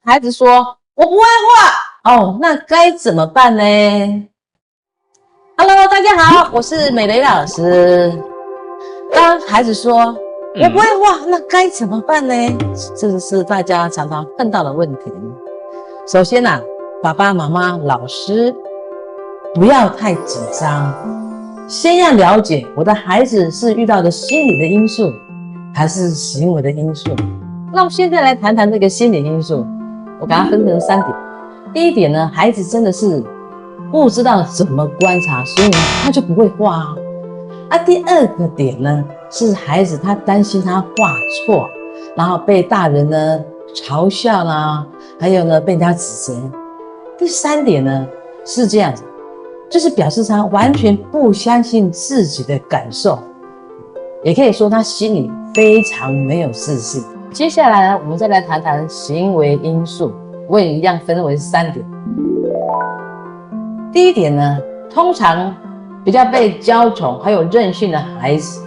孩子说我不会画哦，那该怎么办呢？Hello， 大家好，我是美蕾老师。当孩子说我不会画，那该怎么办呢？这个是大家常常碰到的问题。首先爸爸妈妈、老师不要太紧张，先要了解我的孩子是遇到的心理的因素，还是行为的因素。那我们现在来谈谈这个心理因素，我把它分成3点。第一点呢，孩子真的是不知道怎么观察，所以呢他就不会画第二个点呢，是孩子他担心他画错，然后被大人呢嘲笑啦，还有呢被人家指责。第3点呢是这样子，就是表示他完全不相信自己的感受，也可以说他心里非常没有自信。接下来呢，我们再来谈谈行为因素，我也一样分为3点。第一点呢，通常比较被娇宠还有任性的孩子，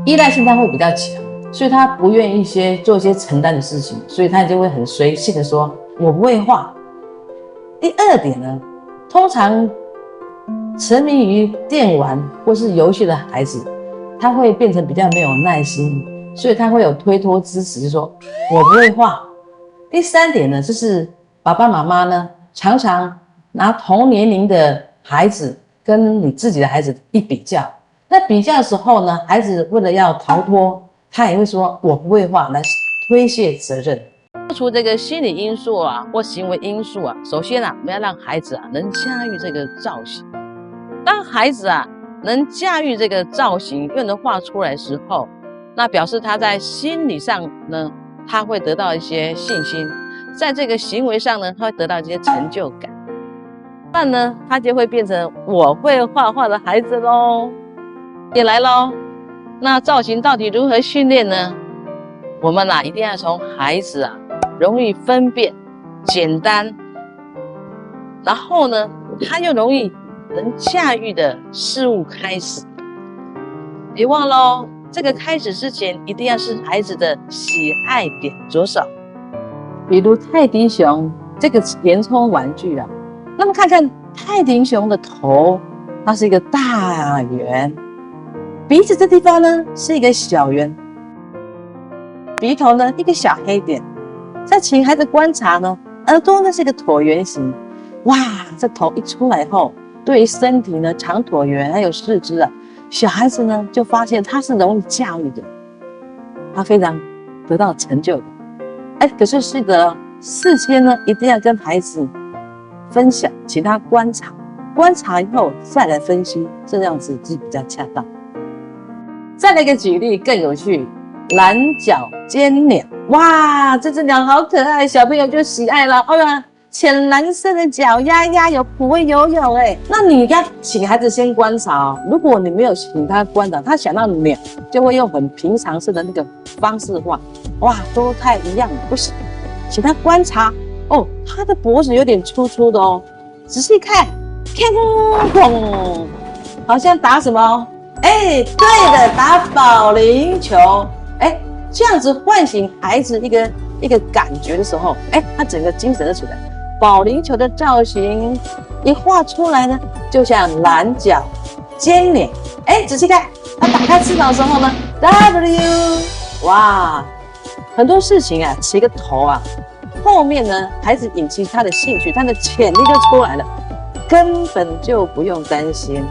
依赖性他会比较强，所以他不愿意做一些承担的事情，所以他就会很随性的说我不会画。第二点呢，通常沉迷于电玩或是游戏的孩子，他会变成比较没有耐心，所以他会有推脱支持，就说我不会画。第3点呢，就是爸爸妈妈呢常常拿同年龄的孩子跟你自己的孩子一比较，那比较的时候呢，孩子为了要逃脱，他也会说我不会画来推卸责任。除这个心理因素或行为因素首先我们要让孩子能驾驭这个造型。当孩子能驾驭这个造型又能画出来的时候，那表示他在心理上呢，他会得到一些信心，在这个行为上呢，他会得到一些成就感。那呢，他就会变成我会画画的孩子咯。也来咯，那造型到底如何训练呢？我们一定要从孩子容易分辨、简单，然后呢，他又容易能驾驭的事物开始。别忘咯，这个开始之前一定要是孩子的喜爱点着手。比如泰迪熊这个填充玩具那么看看泰迪熊的头，它是一个大圆，鼻子这地方呢是一个小圆，鼻头呢一个小黑点。再请孩子观察呢，耳朵呢是一个椭圆形。哇，这头一出来后，对于身体呢长椭圆还有四肢小孩子呢就发现他是容易驾驭的，他非常得到成就的。可是事先呢一定要跟孩子分享，请他观察以后再来分析，这样子是比较恰当。再来一个举例更有趣，蓝角尖鸟。哇，这只鸟好可爱，小朋友就喜爱了。哎呀，浅蓝色的脚丫丫，有不会游泳那你要请孩子先观察如果你没有请他观察，他想到鸟就会用很平常式的那个方式画，哇，都太一样了，不行。请他观察他的脖子有点粗粗的仔细看，砰，好像打什么？对的，打保龄球。这样子唤醒孩子一个感觉的时候，他整个精神就出来。保龄球的造型一画出来呢，就像蓝角尖鸟。仔细看，他打开翅膀的时候呢 ，W， 哇，很多事情起个头后面呢，孩子引起他的兴趣，他的潜力就出来了，根本就不用担心。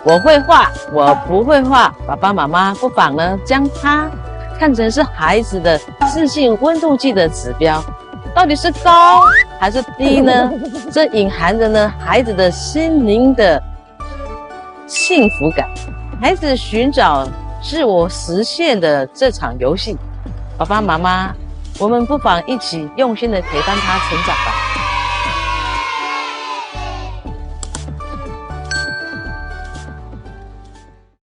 我会画，我不会画，爸爸妈妈不妨呢将它看成是孩子的自信温度计的指标，到底是高还是低呢？这隐含着呢孩子的心灵的幸福感，孩子寻找自我实现的这场游戏，爸爸妈妈，我们不妨一起用心的陪伴他成长吧。